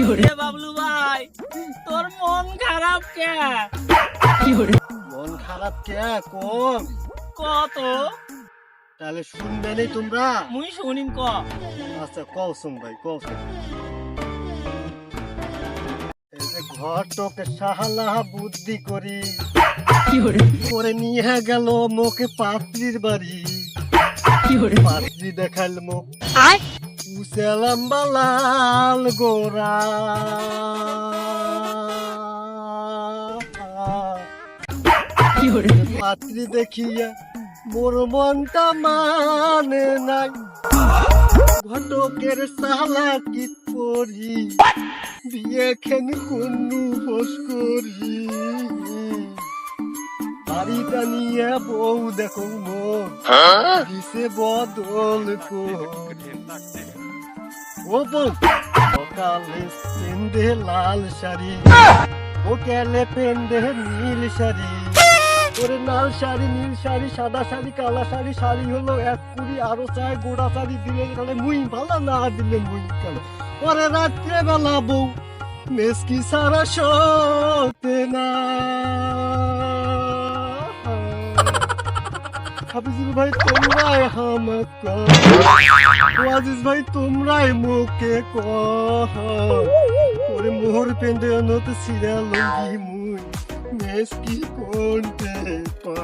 বাবলু ভাই, তোর মন খারাপ কে? মন খারাপ কে কোন? কত তাহলে শুনবে নেই তোমরা? মুই শুনিম ক। আচ্ছা কও শুন ভাই কও শুন। এই যে ঘটকে সাহালা বুদ্ধি করি করে নিয়ে গেল মোকে পাত্রীর বাড়ি। পাত্রী দেখাল মুখ উসেলাম বালাল গোরা। পাত্রী দেখিয়া মোর মনটা মানে নাই। ঘটকের সালা কি করি বিয়ে খেন কোনু ফোস করি। বাড়িটা নিয়ে বউ দেখো মোর দিছে বদল ও বউ। সকালে পেন্দে লাল শাড়ি ওকেলে পেন্দে নীল শাড়ি। ওরে লাল শাড়ি নীল শাড়ি সাদা শাড়ি কালা শাড়ি শাড়ি হলো এক কুড়ি আরো চাই গোড়া শাড়ি দিলে তাহলে মুই ভালো না দিলে মুই কেন। পরে রাত্রে বেলা বউ মেসকি সারা সতে না। হাফিজুল ভাই তোমরাই হামক আজিজ ভাই তোমরাই মুখে কহ। ওরে মোহর পেন্ডে নত সিরা লঙ্গি মুই মেসকি কোনতে পা।